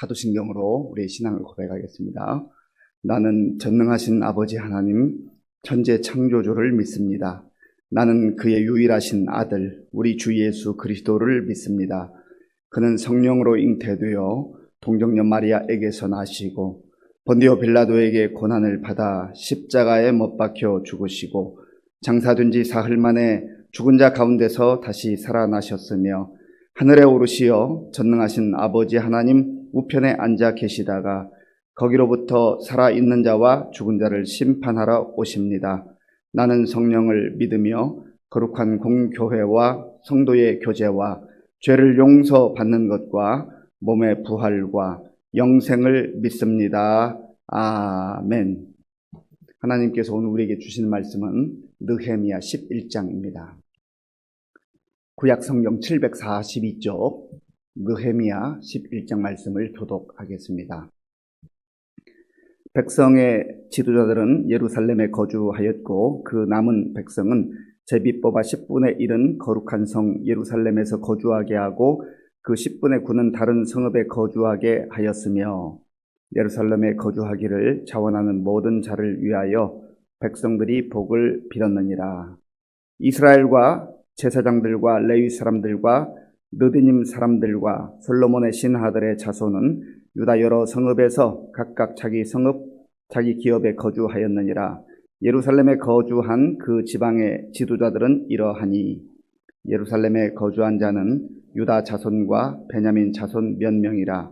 사도신경으로 우리의 신앙을 고백하겠습니다. 나는 전능하신 아버지 하나님, 천재 창조주를 믿습니다. 나는 그의 유일하신 아들, 우리 주 예수 그리스도를 믿습니다. 그는 성령으로 잉태되어 동정녀 마리아에게서 나시고 본디오 빌라도에게 고난을 받아 십자가에 못 박혀 죽으시고 장사된 지 사흘 만에 죽은 자 가운데서 다시 살아나셨으며 하늘에 오르시어 전능하신 아버지 하나님 우편에 앉아 계시다가 거기로부터 살아있는 자와 죽은 자를 심판하러 오십니다. 나는 성령을 믿으며 거룩한 공교회와 성도의 교제와 죄를 용서받는 것과 몸의 부활과 영생을 믿습니다. 아멘. 하나님께서 오늘 우리에게 주신 말씀은 느헤미야 11장입니다. 구약 성경 742쪽 느헤미야 11장 말씀을 교독하겠습니다. 백성의 지도자들은 예루살렘에 거주하였고 그 남은 백성은 제비 뽑아 10분의 1은 거룩한 성 예루살렘에서 거주하게 하고 그 10분의 9는 다른 성읍에 거주하게 하였으며 예루살렘에 거주하기를 자원하는 모든 자를 위하여 백성들이 복을 빌었느니라. 이스라엘과 제사장들과 레위 사람들과 느디님 사람들과 솔로몬의 신하들의 자손은 유다 여러 성읍에서 각각 자기 성읍, 자기 기업에 거주하였느니라. 예루살렘에 거주한 그 지방의 지도자들은 이러하니 예루살렘에 거주한 자는 유다 자손과 베냐민 자손 몇 명이라.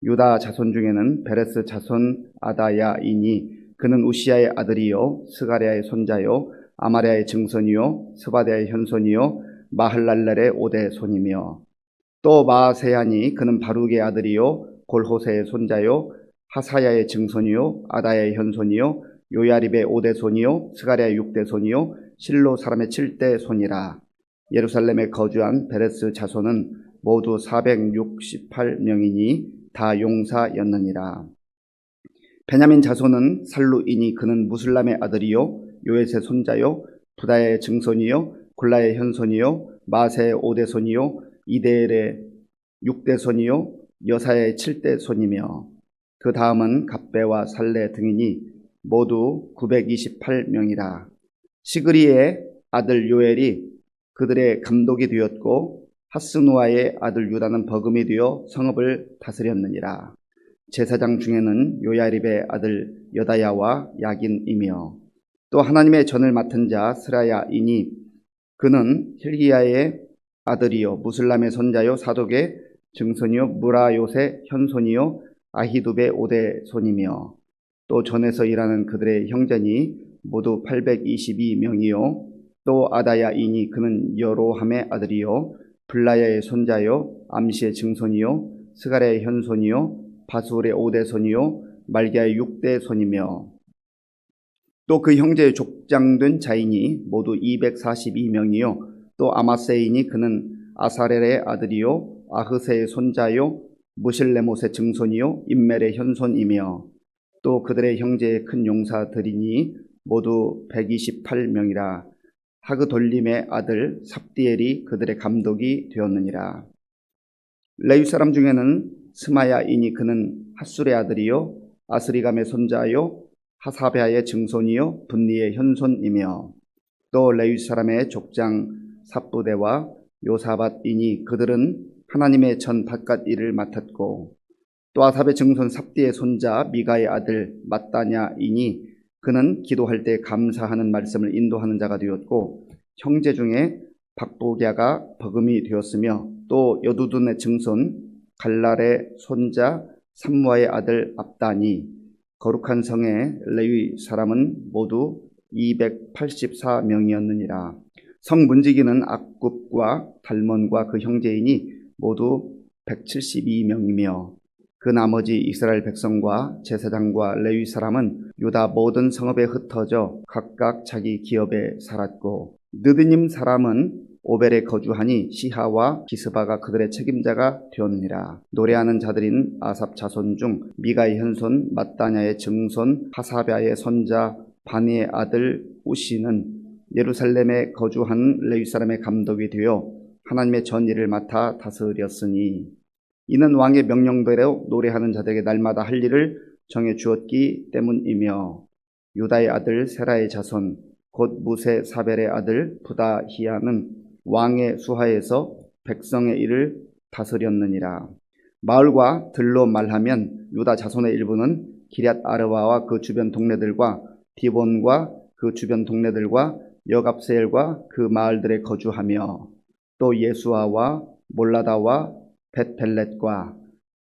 유다 자손 중에는 베레스 자손 아다야이니 그는 우시야의 아들이요 스가랴의 손자요 아마랴의 증손이요 스바랴의 현손이요 마할랄렐의 5대 손이며 또 마아세야니 그는 바룩의 아들이요 골호세의 손자요 하사야의 증손이요 아다야의 현손이요 요야립의 5대 손이요 스가랴의 6대 손이요 실로 사람의 7대 손이라. 예루살렘에 거주한 베레스 자손은 모두 468명이니 다 용사였느니라. 베냐민 자손은 살루이니 그는 무술람의 아들이요 요엣의 손자요 부다의 증손이요 굴라의 현손이요 마세의 5대 손이요 이데엘의 6대 손이요 여사의 7대 손이며 그 다음은 갑배와 살레 등이니 모두 928명이라. 시그리의 아들 요엘이 그들의 감독이 되었고 하스누아의 아들 유다는 버금이 되어 성읍을 다스렸느니라. 제사장 중에는 요야립의 아들 여다야와 야긴이며 또 하나님의 전을 맡은 자 스라야이니 그는 힐기야의 아들이요 무슬람의 손자요 사독의 증손이요 무라요의 현손이요 아히두베의 5대 손이며 또 전에서 일하는 그들의 형제니 모두 822명이요 또 아다야이니 그는 여로함의 아들이요 블라야의 손자요 암시의 증손이요 스가랴의 현손이요 바술의 5대 손이요 말기야의 6대 손이며 또 그 형제의 족장된 자인이 모두 242명이요 또 아마세이니 그는 아사렐의 아들이요 아흐세의 손자요 무실레못의 증손이요 임멜의 현손이며 또 그들의 형제의 큰 용사들이니 모두 128명이라. 하그돌림의 아들 삽디엘이 그들의 감독이 되었느니라. 레위 사람 중에는 스마야이니 그는 핫술의 아들이요 아스리감의 손자요 하사베아의 증손이요 분리의 현손이며 또 레위 사람의 족장 삽부대와 요사밧이니 그들은 하나님의 전 바깥 일을 맡았고 또 아삽의 증손 삽디의 손자 미가의 아들 mat다냐이니 그는 기도할 때 감사하는 말씀을 인도하는 자가 되었고 형제 중에 박보갸가 버금이 되었으며 또 여두둔의 증손 갈랄의 손자 삼무아의 아들 압다니 거룩한 성의 레위 사람은 모두 284명이었느니라. 성 문지기는 악굽과 달몬과 그 형제이니 모두 172명이며 그 나머지 이스라엘 백성과 제사장과 레위 사람은 유다 모든 성읍에 흩어져 각각 자기 기업에 살았고 느드님 사람은 오벨에 거주하니 시하와 기스바가 그들의 책임자가 되었느니라. 노래하는 자들인 아삽 자손 중 미가의 현손 mat다냐의 증손 하사베아의 손자 바니의 아들 우시는 예루살렘에 거주하는 레위 사람의 감독이 되어 하나님의 전 일을 맡아 다스렸으니 이는 왕의 명령대로 노래하는 자들에게 날마다 할 일을 정해 주었기 때문이며 유다의 아들 세라의 자손 곧 무세 사벨의 아들 부다히야는 왕의 수하에서 백성의 일을 다스렸느니라. 마을과 들로 말하면 유다 자손의 일부는 기럇 아르바와 그 주변 동네들과 디본과 그 주변 동네들과 여갑세엘과 그 마을들에 거주하며 또 예수아와 몰라다와 벳벨렛과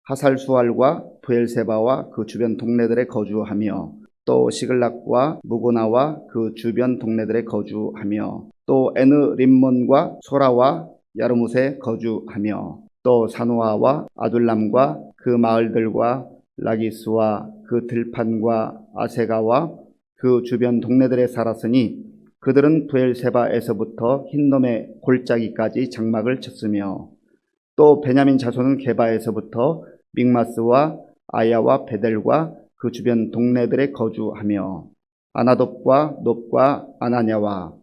하살수알과 브엘세바와 그 주변 동네들에 거주하며 또 시글락과 무고나와 그 주변 동네들에 거주하며 또 에느 림몬과 소라와 야르뭇에 거주하며 또 사노아와 아둘람과 그 마을들과 라기스와 그 들판과 아세가와 그 주변 동네들에 살았으니 그들은 브엘세바에서부터 흰놈의 골짜기까지 장막을 쳤으며 또 베냐민 자손은 게바에서부터 믹마스와 아야와 베델과 그 주변 동네들에 거주하며 아나돗과 놋과 아나냐와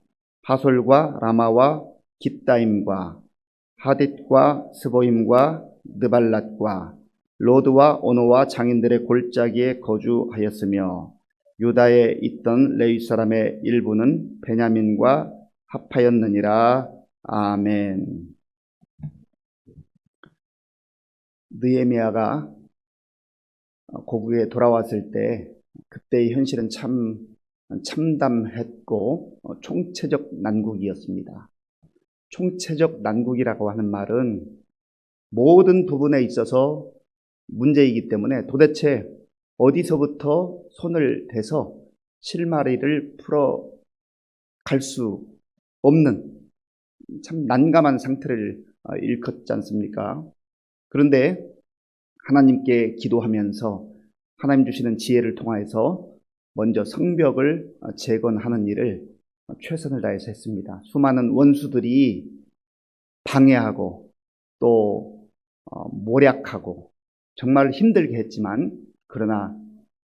하솔과 라마와 깃다임과 하딧과 스보임과 느발랏과 로드와 오노와 장인들의 골짜기에 거주하였으며 유다에 있던 레위 사람의 일부는 베냐민과 합하였느니라. 아멘. 느헤미야가 고국에 돌아왔을 때 그때의 현실은 참 참담했고 총체적 난국이었습니다. 총체적 난국이라고 하는 말은 모든 부분에 있어서 문제이기 때문에 도대체 어디서부터 손을 대서 실마리를 풀어 갈 수 없는 참 난감한 상태를 일컫지 않습니까? 그런데 하나님께 기도하면서 하나님 주시는 지혜를 통하여서 먼저 성벽을 재건하는 일을 최선을 다해서 했습니다. 수많은 원수들이 방해하고 또 모략하고 정말 힘들게 했지만 그러나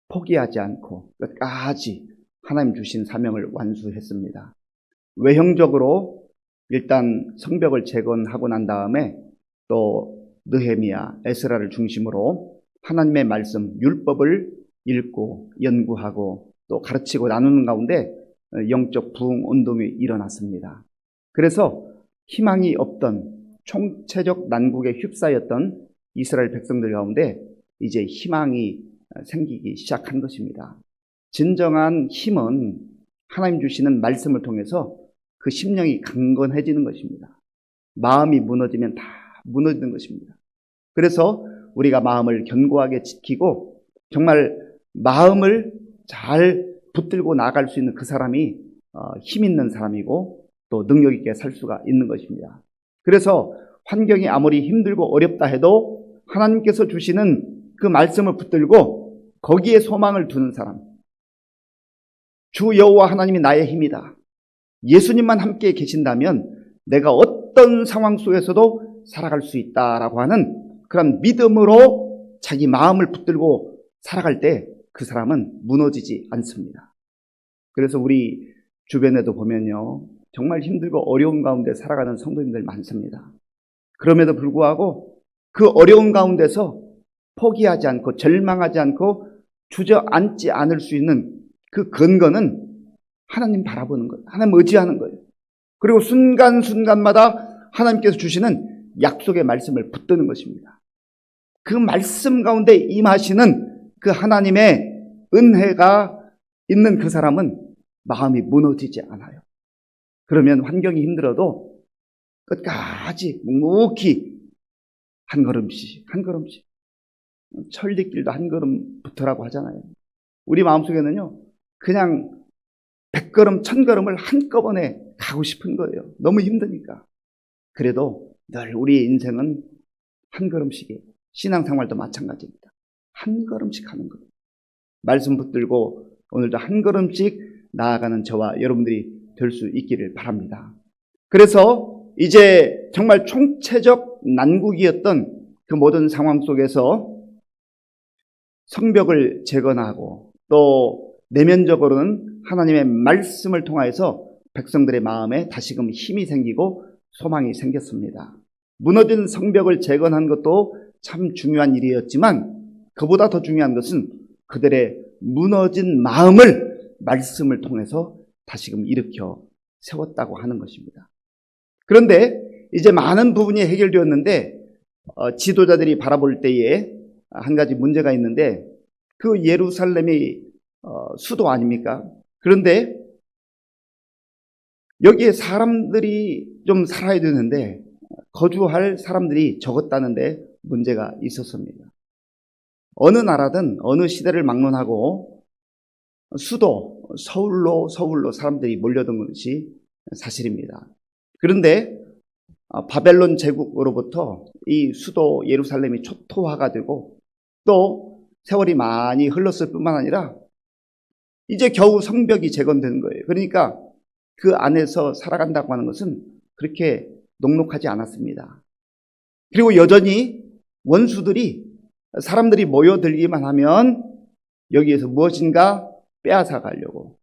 포기하지 않고 끝까지 하나님 주신 사명을 완수했습니다. 외형적으로 일단 성벽을 재건하고 난 다음에 또 느헤미야, 에스라를 중심으로 하나님의 말씀, 율법을 읽고 연구하고 또 가르치고 나누는 가운데 영적 부흥 운동이 일어났습니다. 그래서 희망이 없던 총체적 난국에 휩싸였던 이스라엘 백성들 가운데 이제 희망이 생기기 시작한 것입니다. 진정한 힘은 하나님 주시는 말씀을 통해서 그 심령이 강건해지는 것입니다. 마음이 무너지면 다 무너지는 것입니다. 그래서 우리가 마음을 견고하게 지키고 정말 마음을 잘 붙들고 나아갈 수 있는 그 사람이 힘 있는 사람이고 또 능력 있게 살 수가 있는 것입니다. 그래서 환경이 아무리 힘들고 어렵다 해도 하나님께서 주시는 그 말씀을 붙들고 거기에 소망을 두는 사람, 주 여호와 하나님이 나의 힘이다, 예수님만 함께 계신다면 내가 어떤 상황 속에서도 살아갈 수 있다라고 하는 그런 믿음으로 자기 마음을 붙들고 살아갈 때 그 사람은 무너지지 않습니다. 그래서 우리 주변에도 보면요, 정말 힘들고 어려운 가운데 살아가는 성도님들 많습니다. 그럼에도 불구하고 그 어려운 가운데서 포기하지 않고 절망하지 않고 주저앉지 않을 수 있는 그 근거는 하나님 바라보는 거예요. 하나님 의지하는 거예요. 그리고 순간순간마다 하나님께서 주시는 약속의 말씀을 붙드는 것입니다. 그 말씀 가운데 임하시는 그 하나님의 은혜가 있는 그 사람은 마음이 무너지지 않아요. 그러면 환경이 힘들어도 끝까지 묵묵히 한 걸음씩 한 걸음씩, 천리길도 한 걸음부터라고 하잖아요. 우리 마음속에는요 그냥 100걸음 1000걸음을 한꺼번에 가고 싶은 거예요. 너무 힘드니까. 그래도 늘 우리의 인생은 한 걸음씩이에요. 신앙생활도 마찬가지입니다. 한 걸음씩 하는 거예요. 말씀 붙들고 오늘도 한 걸음씩 나아가는 저와 여러분들이 될 수 있기를 바랍니다. 그래서 이제 정말 총체적 난국이었던 그 모든 상황 속에서 성벽을 재건하고 또 내면적으로는 하나님의 말씀을 통하여서 백성들의 마음에 다시금 힘이 생기고 소망이 생겼습니다. 무너진 성벽을 재건한 것도 참 중요한 일이었지만 그보다 더 중요한 것은 그들의 무너진 마음을 말씀을 통해서 다시금 일으켜 세웠다고 하는 것입니다. 그런데 이제 많은 부분이 해결되었는데 지도자들이 바라볼 때에 한 가지 문제가 있는데 그 예루살렘이 수도 아닙니까? 그런데 여기에 사람들이 좀 살아야 되는데 거주할 사람들이 적었다는데 문제가 있었습니다. 어느 나라든 어느 시대를 막론하고 수도 서울로 사람들이 몰려든 것이 사실입니다. 그런데 바벨론 제국으로부터 이 수도 예루살렘이 초토화가 되고 또 세월이 많이 흘렀을 뿐만 아니라 이제 겨우 성벽이 재건된 거예요. 그러니까 그 안에서 살아간다고 하는 것은 그렇게 녹록하지 않았습니다. 그리고 여전히 원수들이 사람들이 모여들기만 하면 여기에서 무엇인가 빼앗아 가려고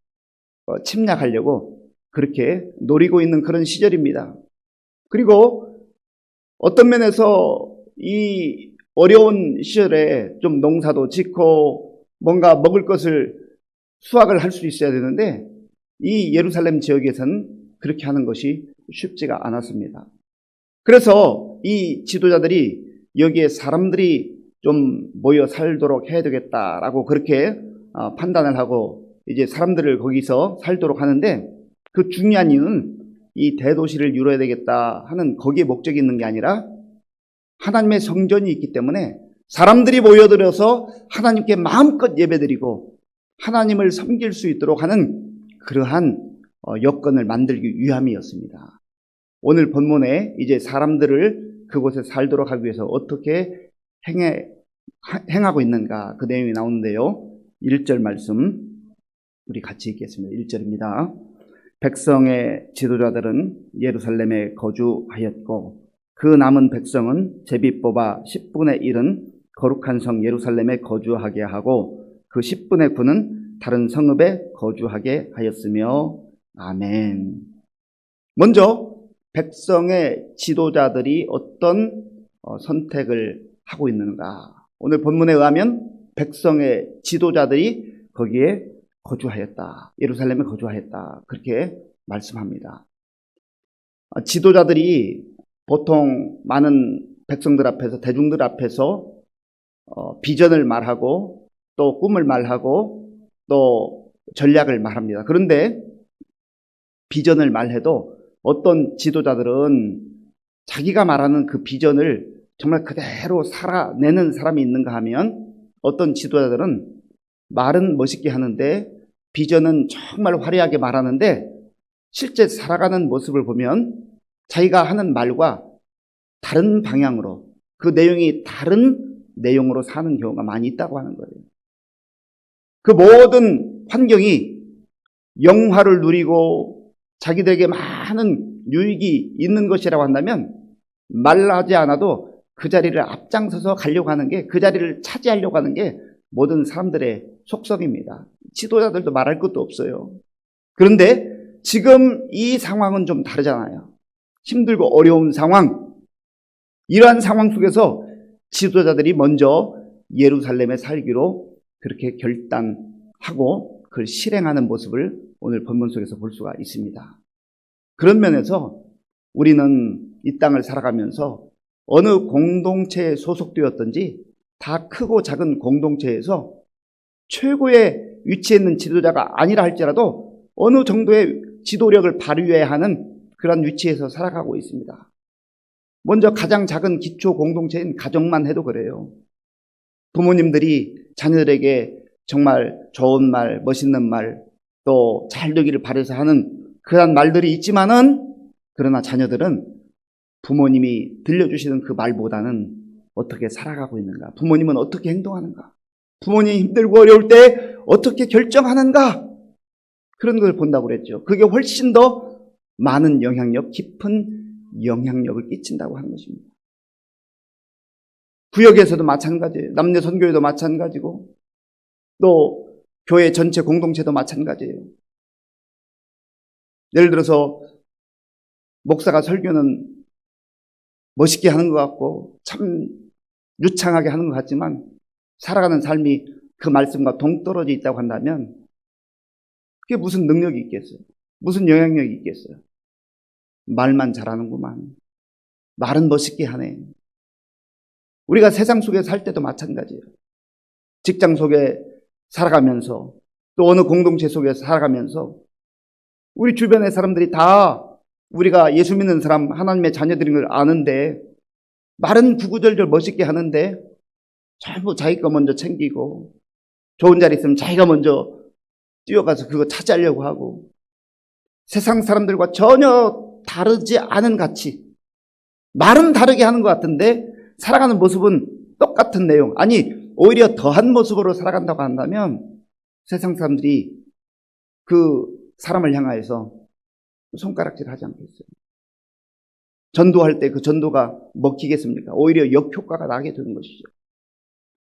침략하려고 그렇게 노리고 있는 그런 시절입니다. 그리고 어떤 면에서 이 어려운 시절에 좀 농사도 짓고 뭔가 먹을 것을 수확을 할 수 있어야 되는데 이 예루살렘 지역에서는 그렇게 하는 것이 쉽지가 않았습니다. 그래서 이 지도자들이 여기에 사람들이 좀 모여 살도록 해야 되겠다라고 그렇게 판단을 하고 이제 사람들을 거기서 살도록 하는데 그 중요한 이유는 이 대도시를 이루어야 되겠다 하는 거기에 목적이 있는 게 아니라 하나님의 성전이 있기 때문에 사람들이 모여들어서 하나님께 마음껏 예배드리고 하나님을 섬길 수 있도록 하는 그러한 여건을 만들기 위함이었습니다. 오늘 본문에 이제 사람들을 그곳에 살도록 하기 위해서 어떻게 행하고 있는가 그 내용이 나오는데요. 1절 말씀 우리 같이 읽겠습니다. 1절입니다. 백성의 지도자들은 예루살렘에 거주하였고 그 남은 백성은 제비 뽑아 10분의 1은 거룩한 성 예루살렘에 거주하게 하고 그 10분의 9는 다른 성읍에 거주하게 하였으며 아멘. 먼저 백성의 지도자들이 어떤 선택을 하고 있는가. 오늘 본문에 의하면 백성의 지도자들이 거기에 거주하였다. 예루살렘에 거주하였다. 그렇게 말씀합니다. 지도자들이 보통 많은 백성들 앞에서 대중들 앞에서 비전을 말하고 또 꿈을 말하고 또 전략을 말합니다. 그런데 비전을 말해도 어떤 지도자들은 자기가 말하는 그 비전을 정말 그대로 살아내는 사람이 있는가 하면 어떤 지도자들은 말은 멋있게 하는데 비전은 정말 화려하게 말하는데 실제 살아가는 모습을 보면 자기가 하는 말과 다른 방향으로 그 내용이 다른 내용으로 사는 경우가 많이 있다고 하는 거예요. 그 모든 환경이 영화를 누리고 자기들에게 많은 유익이 있는 것이라고 한다면 말하지 않아도 그 자리를 앞장서서 가려고 하는 게, 그 자리를 차지하려고 하는 게 모든 사람들의 속성입니다. 지도자들도 말할 것도 없어요. 그런데 지금 이 상황은 좀 다르잖아요. 힘들고 어려운 상황, 이러한 상황 속에서 지도자들이 먼저 예루살렘에 살기로 그렇게 결단하고 그걸 실행하는 모습을 오늘 본문 속에서 볼 수가 있습니다. 그런 면에서 우리는 이 땅을 살아가면서 어느 공동체에 소속되었든지 다 크고 작은 공동체에서 최고의 위치에 있는 지도자가 아니라 할지라도 어느 정도의 지도력을 발휘해야 하는 그런 위치에서 살아가고 있습니다. 먼저 가장 작은 기초 공동체인 가정만 해도 그래요. 부모님들이 자녀들에게 정말 좋은 말, 멋있는 말, 또 잘 되기를 바라서 하는 그런 말들이 있지만은 그러나 자녀들은 부모님이 들려주시는 그 말보다는 어떻게 살아가고 있는가, 부모님은 어떻게 행동하는가, 부모님이 힘들고 어려울 때 어떻게 결정하는가, 그런 걸 본다고 그랬죠. 그게 훨씬 더 많은 영향력, 깊은 영향력을 끼친다고 하는 것입니다. 구역에서도 마찬가지예요. 남녀 선교회도 마찬가지고 또 교회 전체 공동체도 마찬가지예요. 예를 들어서 목사가 설교는 멋있게 하는 것 같고 참 유창하게 하는 것 같지만 살아가는 삶이 그 말씀과 동떨어져 있다고 한다면 그게 무슨 능력이 있겠어요? 무슨 영향력이 있겠어요? 말만 잘하는구만. 말은 멋있게 하네. 우리가 세상 속에 살 때도 마찬가지예요. 직장 속에 살아가면서 또 어느 공동체 속에서 살아가면서 우리 주변의 사람들이 다 우리가 예수 믿는 사람, 하나님의 자녀들인 걸 아는데 말은 구구절절 멋있게 하는데 전부 자기가 먼저 챙기고 좋은 자리 있으면 자기가 먼저 뛰어가서 그거 차지하려고 하고 세상 사람들과 전혀 다르지 않은 가치, 말은 다르게 하는 것 같은데 살아가는 모습은 똑같은 내용, 아니 오히려 더한 모습으로 살아간다고 한다면 세상 사람들이 그 사람을 향하여서 손가락질 하지 않겠어요? 전도할 때 그 전도가 먹히겠습니까? 오히려 역효과가 나게 되는 것이죠.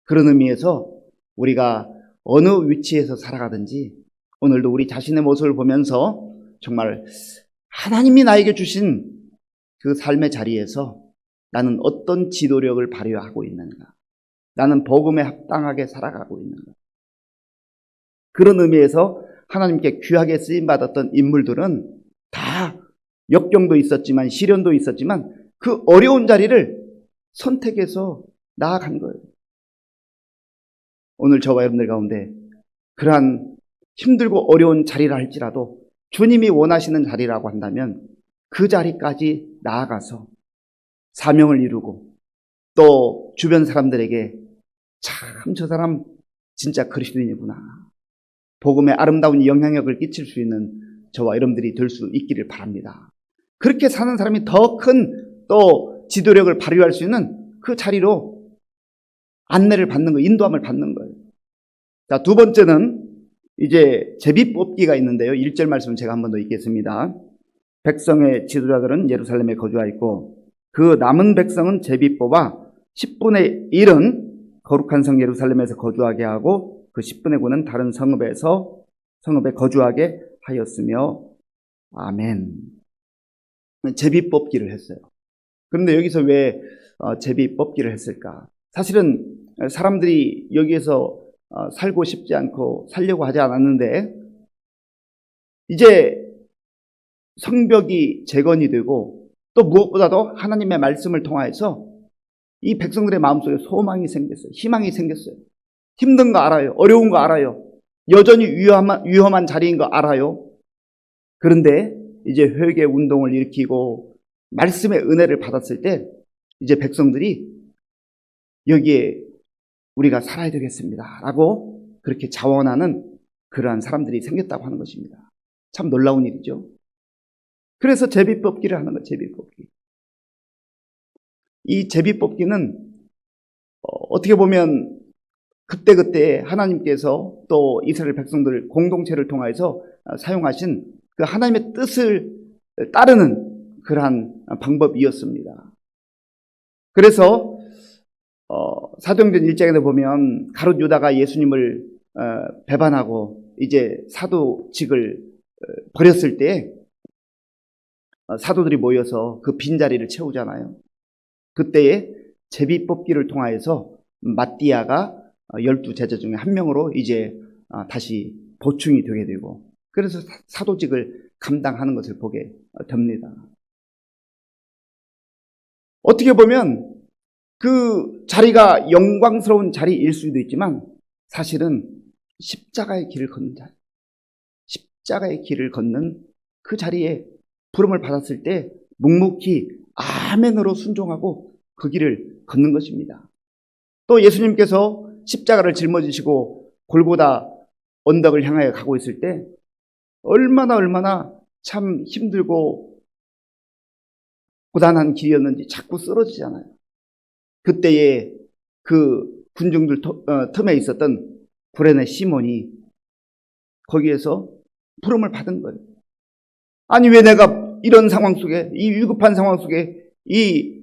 그런 의미에서 우리가 어느 위치에서 살아가든지 오늘도 우리 자신의 모습을 보면서 정말 하나님이 나에게 주신 그 삶의 자리에서 나는 어떤 지도력을 발휘하고 있는가? 나는 복음에 합당하게 살아가고 있는가? 그런 의미에서 하나님께 귀하게 쓰임받았던 인물들은 다 역경도 있었지만 시련도 있었지만 그 어려운 자리를 선택해서 나아간 거예요. 오늘 저와 여러분들 가운데 그러한 힘들고 어려운 자리라 할지라도 주님이 원하시는 자리라고 한다면 그 자리까지 나아가서 사명을 이루고 또 주변 사람들에게 참 저 사람 진짜 그리스도인이구나, 복음의 아름다운 영향력을 끼칠 수 있는 저와 여러분들이 될 수 있기를 바랍니다. 그렇게 사는 사람이 더 큰 또 지도력을 발휘할 수 있는 그 자리로 안내를 받는 거, 인도함을 받는 거예요. 자, 두 번째는 이제 제비뽑기가 있는데요. 1절 말씀 제가 한 번 더 읽겠습니다. 백성의 지도자들은 예루살렘에 거주하였고 그 남은 백성은 제비 뽑아 10분의 1은 거룩한 성 예루살렘에서 거주하게 하고 그 10분의 9는 다른 성읍에 거주하게 하였으며 아멘. 제비 뽑기를 했어요. 그런데 여기서 왜 제비 뽑기를 했을까? 사실은 사람들이 여기에서 살고 싶지 않고 살려고 하지 않았는데 이제 성벽이 재건이 되고 또 무엇보다도 하나님의 말씀을 통하여서 이 백성들의 마음속에 소망이 생겼어요. 희망이 생겼어요. 힘든 거 알아요. 어려운 거 알아요. 여전히 위험한 자리인 거 알아요. 그런데 이제 회개 운동을 일으키고 말씀의 은혜를 받았을 때 이제 백성들이 여기에 우리가 살아야 되겠습니다 라고 그렇게 자원하는 그러한 사람들이 생겼다고 하는 것입니다. 참 놀라운 일이죠. 그래서 제비뽑기를 하는 거예요. 제비뽑기. 이 제비뽑기는 어떻게 보면 그때그때 하나님께서 또 이스라엘 백성들 공동체를 통해서 사용하신 그 하나님의 뜻을 따르는 그러한 방법이었습니다. 그래서 사도행전 1장에 보면 가룟 유다가 예수님을 배반하고 이제 사도직을 버렸을 때 사도들이 모여서 그 빈자리를 채우잖아요. 그때에 제비뽑기를 통하여서 마띠아가 12제자 중에 한 명으로 이제 다시 보충이 되게 되고 그래서 사도직을 감당하는 것을 보게 됩니다. 어떻게 보면 그 자리가 영광스러운 자리일 수도 있지만 사실은 십자가의 길을 걷는 자리, 십자가의 길을 걷는 그 자리에 부름을 받았을 때 묵묵히 아멘으로 순종하고 그 길을 걷는 것입니다. 또 예수님께서 십자가를 짊어지시고 골고다 언덕을 향하여 가고 있을 때 얼마나 참 힘들고 고단한 길이었는지 자꾸 쓰러지잖아요. 그때에 그 군중들 틈에 있었던 구레네 시몬이 거기에서 부름을 받은 거예요. 아니 왜 내가 이런 상황 속에, 이 위급한 상황 속에, 이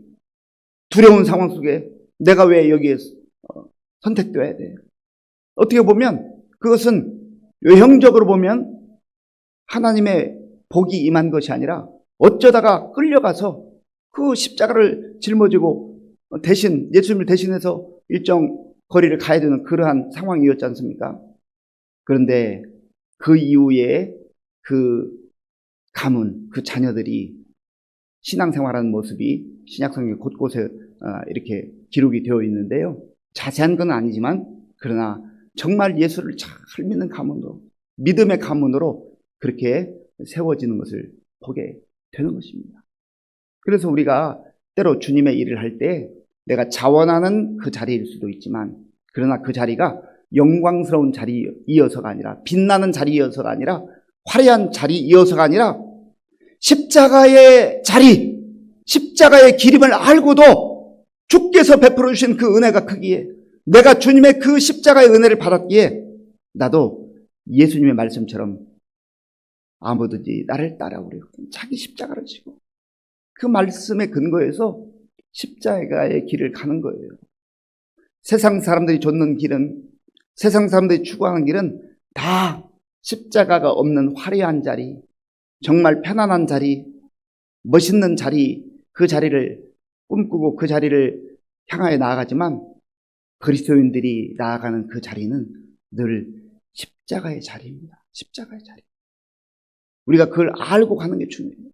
두려운 상황 속에 내가 왜 여기에 선택되어야 돼? 어떻게 보면 그것은 외형적으로 보면 하나님의 복이 임한 것이 아니라 어쩌다가 끌려가서 그 십자가를 짊어지고 대신 예수님을 대신해서 일정 거리를 가야 되는 그러한 상황이었지 않습니까? 그런데 그 이후에 그 가문, 그 자녀들이 신앙생활하는 모습이 신약성경 곳곳에 이렇게 기록이 되어 있는데요. 자세한 건 아니지만 그러나 정말 예수를 잘 믿는 가문으로, 믿음의 가문으로 그렇게 세워지는 것을 보게 되는 것입니다. 그래서 우리가 때로 주님의 일을 할 때 내가 자원하는 그 자리일 수도 있지만 그러나 그 자리가 영광스러운 자리이어서가 아니라 빛나는 자리이어서가 아니라 화려한 자리이어서가 아니라 십자가의 자리, 십자가의 길임을 알고도 주께서 베풀어 주신 그 은혜가 크기에 내가 주님의 그 십자가의 은혜를 받았기에 나도 예수님의 말씀처럼 아무든지 나를 따라오려 자기 십자가를 지고 그 말씀에 근거해서 십자가의 길을 가는 거예요. 세상 사람들이 좇는 길은, 세상 사람들이 추구하는 길은 다 십자가가 없는 화려한 자리, 정말 편안한 자리, 멋있는 자리, 그 자리를 꿈꾸고 그 자리를 향하여 나아가지만 그리스도인들이 나아가는 그 자리는 늘 십자가의 자리입니다. 십자가의 자리. 우리가 그걸 알고 가는 게 중요해요.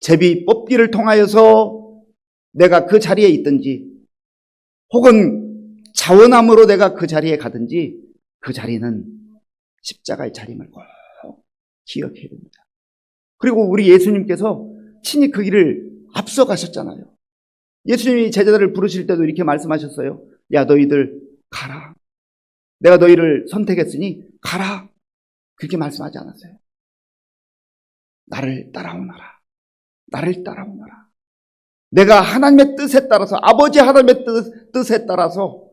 제비 뽑기를 통하여서 내가 그 자리에 있든지 혹은 자원함으로 내가 그 자리에 가든지 그 자리는 십자가의 자림을 꼭 기억해야 됩니다. 그리고 우리 예수님께서 친히 그 길을 앞서가셨잖아요. 예수님이 제자들을 부르실 때도 이렇게 말씀하셨어요. 야, 너희들 가라. 내가 너희를 선택했으니 가라. 그렇게 말씀하지 않았어요. 나를 따라오너라. 나를 따라오너라. 내가 하나님의 뜻에 따라서, 아버지 하나님의 뜻에 따라서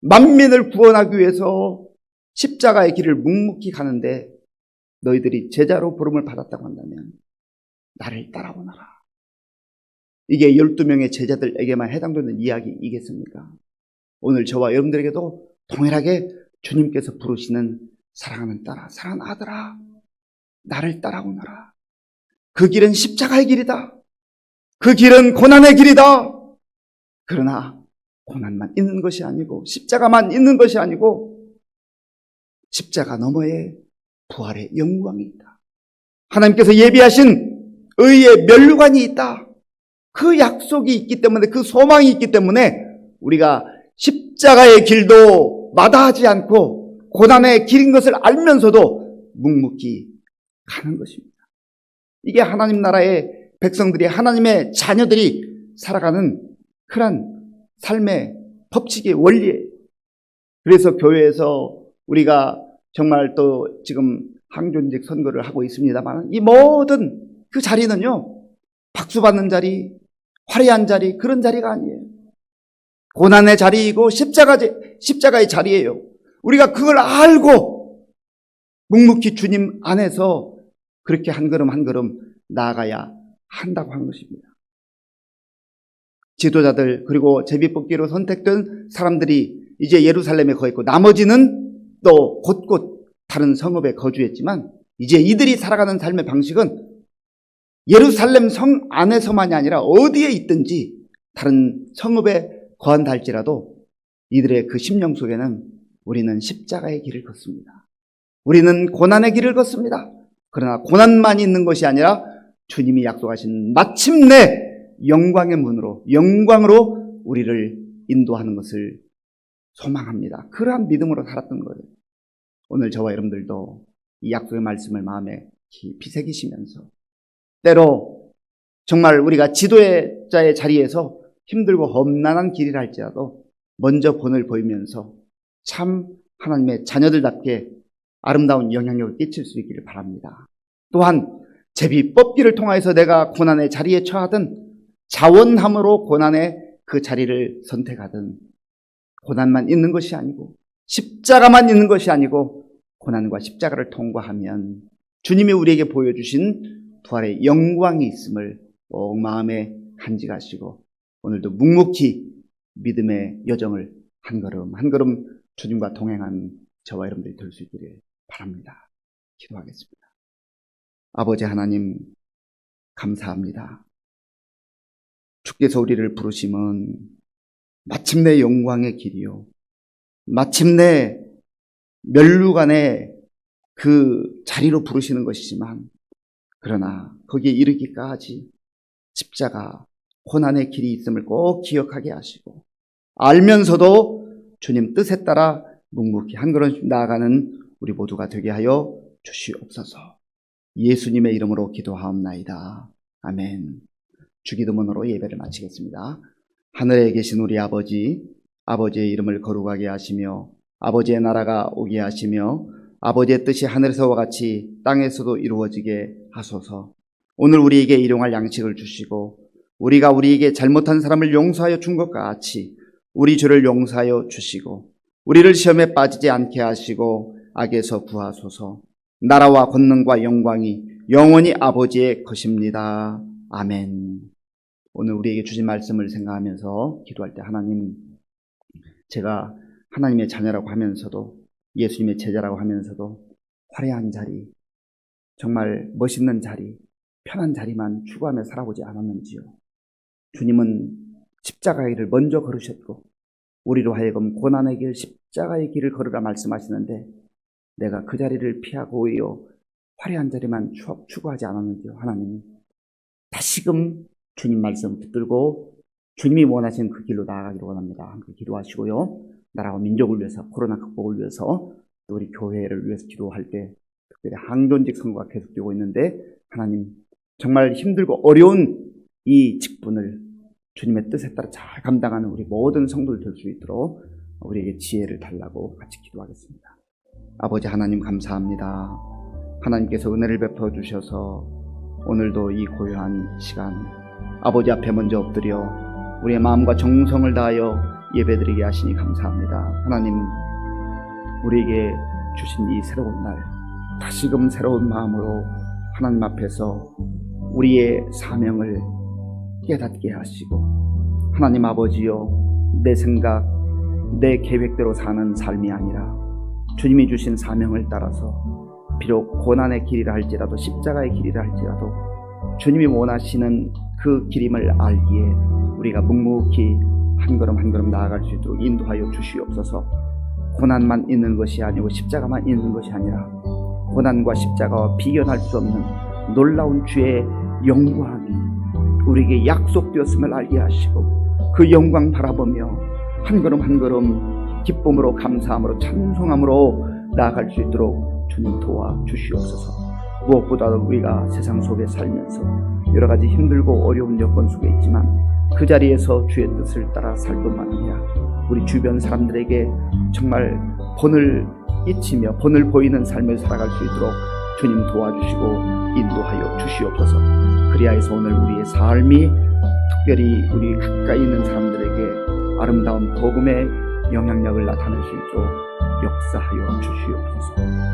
만민을 구원하기 위해서 십자가의 길을 묵묵히 가는데 너희들이 제자로 부름을 받았다고 한다면 나를 따라오너라. 이게 12명의 제자들에게만 해당되는 이야기이겠습니까? 오늘 저와 여러분들에게도 동일하게 주님께서 부르시는 사랑하는 딸아, 사랑하는 아들아, 나를 따라오너라. 그 길은 십자가의 길이다. 그 길은 고난의 길이다. 그러나 고난만 있는 것이 아니고 십자가만 있는 것이 아니고 십자가 너머에 부활의 영광이 있다. 하나님께서 예비하신 의의 면류관이 있다. 그 약속이 있기 때문에, 그 소망이 있기 때문에 우리가 십자가의 길도 마다하지 않고 고난의 길인 것을 알면서도 묵묵히 가는 것입니다. 이게 하나님 나라의 백성들이, 하나님의 자녀들이 살아가는 그런 삶의 법칙의 원리예요. 그래서 교회에서 우리가 정말 또 지금 항존직 선거를 하고 있습니다만 이 모든 그 자리는요, 박수 받는 자리, 화려한 자리, 그런 자리가 아니에요. 고난의 자리이고 십자가의 자리예요. 우리가 그걸 알고 묵묵히 주님 안에서 그렇게 한 걸음 한 걸음 나아가야 한다고 한 것입니다. 지도자들 그리고 제비뽑기로 선택된 사람들이 이제 예루살렘에 거했고 나머지는 또 곳곳 다른 성읍에 거주했지만 이제 이들이 살아가는 삶의 방식은 예루살렘 성 안에서만이 아니라 어디에 있든지 다른 성읍에 거한다 할지라도 이들의 그 심령 속에는 우리는 십자가의 길을 걷습니다. 우리는 고난의 길을 걷습니다. 그러나 고난만 있는 것이 아니라 주님이 약속하신 마침내 영광의 문으로, 영광으로 우리를 인도하는 것을 소망합니다. 그러한 믿음으로 살았던 거예요. 오늘 저와 여러분들도 이 약속의 말씀을 마음에 깊이 새기시면서 때로 정말 우리가 지도자의 자리에서 힘들고 험난한 길이라 할지라도 먼저 본을 보이면서 참 하나님의 자녀들답게 아름다운 영향력을 끼칠 수 있기를 바랍니다. 또한 제비뽑기를 통해서 내가 고난의 자리에 처하든 자원함으로 고난의 그 자리를 선택하든 고난만 있는 것이 아니고 십자가만 있는 것이 아니고 고난과 십자가를 통과하면 주님이 우리에게 보여주신 부활의 영광이 있음을 꼭 마음에 간직하시고 오늘도 묵묵히 믿음의 여정을 한 걸음 한 걸음 주님과 동행한 저와 여러분들이 될 수 있기를 바랍니다. 기도하겠습니다. 아버지 하나님 감사합니다. 주께서 우리를 부르심은 마침내 영광의 길이요, 마침내 멸류관의 그 자리로 부르시는 것이지만, 그러나 거기에 이르기까지 십자가, 고난의 길이 있음을 꼭 기억하게 하시고, 알면서도 주님 뜻에 따라 묵묵히 한 걸음씩 나아가는 우리 모두가 되게 하여 주시옵소서. 예수님의 이름으로 기도하옵나이다. 아멘. 주기도문으로 예배를 마치겠습니다. 하늘에 계신 우리 아버지, 아버지의 이름을 거룩하게 하시며 아버지의 나라가 오게 하시며 아버지의 뜻이 하늘에서와 같이 땅에서도 이루어지게 하소서. 오늘 우리에게 일용할 양식을 주시고 우리가 우리에게 잘못한 사람을 용서하여 준 것과 같이 우리 죄를 용서하여 주시고 우리를 시험에 빠지지 않게 하시고 악에서 구하소서. 나라와 권능과 영광이 영원히 아버지의 것입니다. 아멘. 오늘 우리에게 주신 말씀을 생각하면서 기도할 때, 하나님, 제가 하나님의 자녀라고 하면서도 예수님의 제자라고 하면서도 화려한 자리, 정말 멋있는 자리, 편한 자리만 추구하며 살아오지 않았는지요. 주님은 십자가의 길을 먼저 걸으셨고 우리로 하여금 고난의 길, 십자가의 길을 걸으라 말씀하시는데 내가 그 자리를 피하고 오히려 화려한 자리만 추구하지 않았는지요. 하나님, 다시금 주님 말씀 붙들고 주님이 원하시는 그 길로 나아가기를 원합니다. 함께 기도하시고요. 나라와 민족을 위해서, 코로나 극복을 위해서, 또 우리 교회를 위해서 기도할 때 특별히 항존직 선거가 계속되고 있는데, 하나님, 정말 힘들고 어려운 이 직분을 주님의 뜻에 따라 잘 감당하는 우리 모든 성도들 될 수 있도록 우리에게 지혜를 달라고 같이 기도하겠습니다. 아버지 하나님, 감사합니다. 하나님께서 은혜를 베풀어 주셔서 오늘도 이 고요한 시간 아버지 앞에 먼저 엎드려 우리의 마음과 정성을 다하여 예배드리게 하시니 감사합니다. 하나님, 우리에게 주신 이 새로운 날, 다시금 새로운 마음으로 하나님 앞에서 우리의 사명을 깨닫게 하시고, 하나님 아버지여, 내 생각, 내 계획대로 사는 삶이 아니라 주님이 주신 사명을 따라서 비록 고난의 길이라 할지라도, 십자가의 길이라 할지라도 주님이 원하시는 그 길임을 알기에 우리가 묵묵히 한 걸음 한 걸음 나아갈 수 있도록 인도하여 주시옵소서. 고난만 있는 것이 아니고 십자가만 있는 것이 아니라 고난과 십자가와 비견할 수 없는 놀라운 주의 영광이 우리에게 약속되었음을 알게 하시고, 그 영광 바라보며 한 걸음 한 걸음 기쁨으로, 감사함으로, 찬송함으로 나아갈 수 있도록 주님 도와주시옵소서. 무엇보다도 우리가 세상 속에 살면서 여러 가지 힘들고 어려운 여건 속에 있지만 그 자리에서 주의 뜻을 따라 살 뿐만 아니라 우리 주변 사람들에게 정말 본을 잊히며 본을 보이는 삶을 살아갈 수 있도록 주님 도와주시고 인도하여 주시옵소서. 그리하여서 오늘 우리의 삶이 특별히 우리 가까이 있는 사람들에게 아름다운 복음의 영향력을 나타낼 수 있도록 역사하여 주시옵소서.